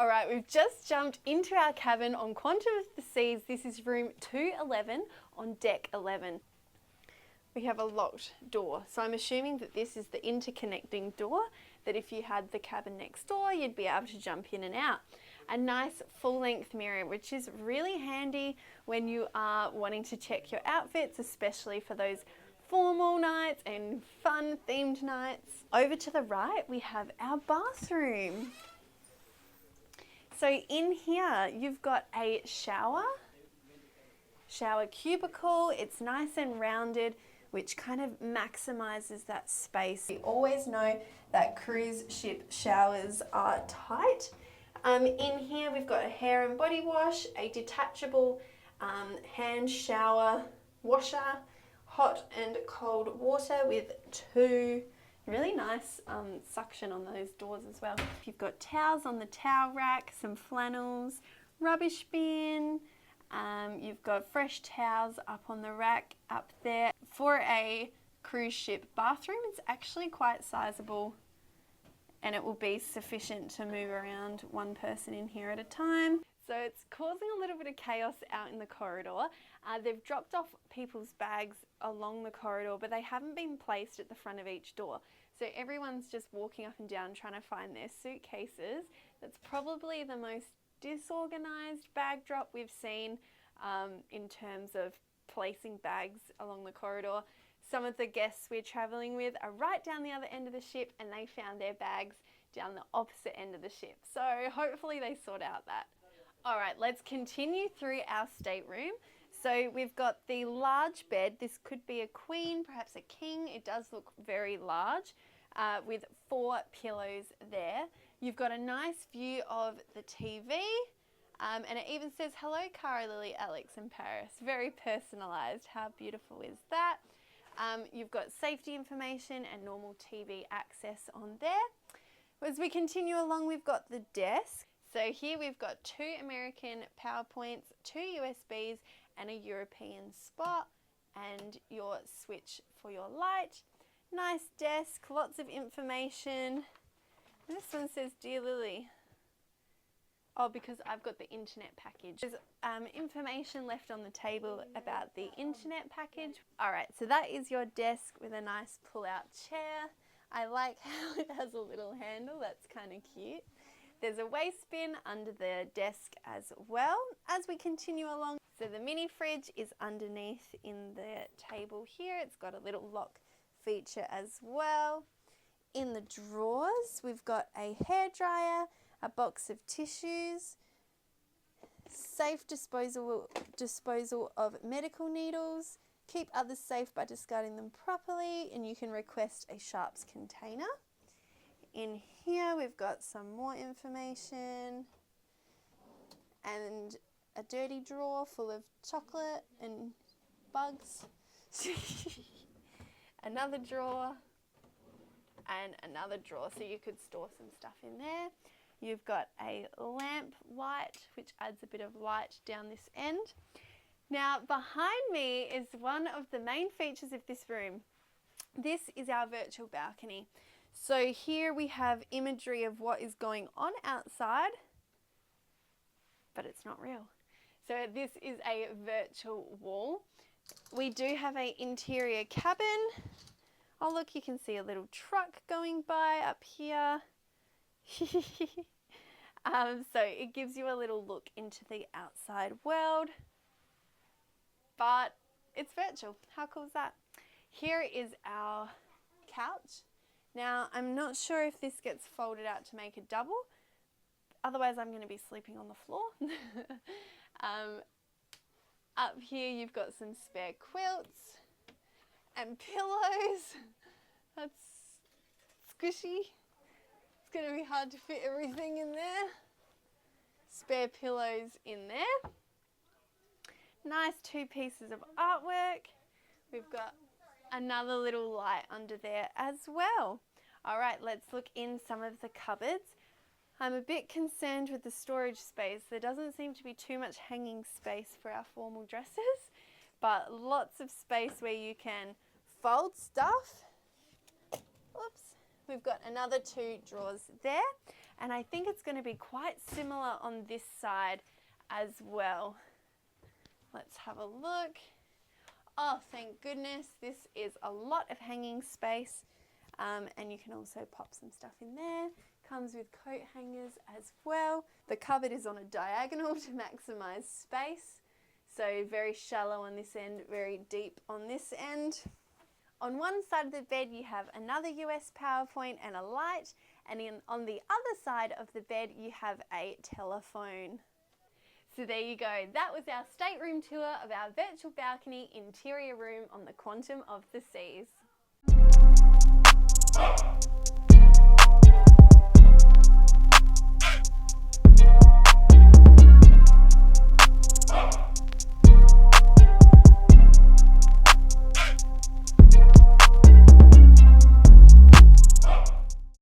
All right, we've just jumped into our cabin on Quantum of the Seas. This is room 211 on deck 11. We have a locked door, so I'm assuming that this is the interconnecting door, that if you had the cabin next door, you'd be able to jump in and out. A nice full-length mirror, which is really handy when you are wanting to check your outfits, especially for those formal nights and fun themed nights. Over to the right, we have our bathroom. So in here, you've got a shower cubicle. It's nice and rounded, which kind of maximizes that space. You always know that cruise ship showers are tight. In here, we've got a hair and body wash, a detachable hand shower washer, hot and cold water with two really nice suction on those doors as well. You've got towels on the towel rack, some flannels, rubbish bin. You've got fresh towels up on the rack up there. For a cruise ship bathroom, it's actually quite sizable, and it will be sufficient to move around one person in here at a time. So it's causing a little bit of chaos out in the corridor. They've dropped off people's bags along the corridor, but they haven't been placed at the front of each door. So everyone's just walking up and down trying to find their suitcases. That's probably the most disorganized bag drop we've seen in terms of placing bags along the corridor. Some of the guests we're traveling with are right down the other end of the ship, and they found their bags down the opposite end of the ship. So hopefully they sort out that. All right, let's continue through our stateroom. So we've got the large bed. This could be a queen, perhaps a king. It does look very large, with 4 pillows there. You've got a nice view of the TV, and it even says, "Hello, Cara, Lily, Alex, and Paris." Very personalised. How beautiful is that? You've got safety information and normal TV access on there. As we continue along, we've got the desk. So here we've got 2 American PowerPoints, 2 USBs, and a European spot, and your switch for your light. Nice desk, lots of information. This one says, "Dear Lily." Oh, because I've got the internet package. There's information left on the table about the internet package. All right, so that is your desk with a nice pull-out chair. I like how it has a little handle. That's kind of cute. There's a waste bin under the desk as well. As we continue along, so the mini fridge is underneath in the table here. It's got a little lock feature as well. In the drawers, we've got a hairdryer, a box of tissues, safe disposal of medical needles. Keep others safe by discarding them properly, and you can request a sharps container. In here we've got some more information and a dirty drawer full of chocolate and bugs. Another drawer and another drawer, so you could store some stuff in there. You've got a lamp light, which adds a bit of light down this end. Now behind me is one of the main features of this room. This is our virtual balcony. So here we have imagery of what is going on outside, but it's not real. So this is a virtual wall. We do have an interior cabin. Oh look, you can see a little truck going by up here. So it gives you a little look into the outside world, but it's virtual. How cool is that? Here is our couch. Now, I'm not sure if this gets folded out to make a double. Otherwise, I'm going to be sleeping on the floor. Up here, you've got some spare quilts and pillows. That's squishy. It's going to be hard to fit everything in there. Spare pillows in there. Nice 2 pieces of artwork. We've got another little light under there as well. All right, let's look in some of the cupboards. I'm a bit concerned with the storage space. There doesn't seem to be too much hanging space for our formal dresses, but lots of space where you can fold stuff. Oops. We've got another 2 drawers there. And I think it's going to be quite similar on this side as well. Let's have a look. Oh, thank goodness. This is a lot of hanging space. And you can also pop some stuff in there. Comes with coat hangers as well. The cupboard is on a diagonal to maximize space. So very shallow on this end, very deep on this end. On one side of the bed you have another US power point and a light, and on the other side of the bed you have a telephone. So there you go, that was our stateroom tour of our virtual balcony interior room on the Quantum of the Seas.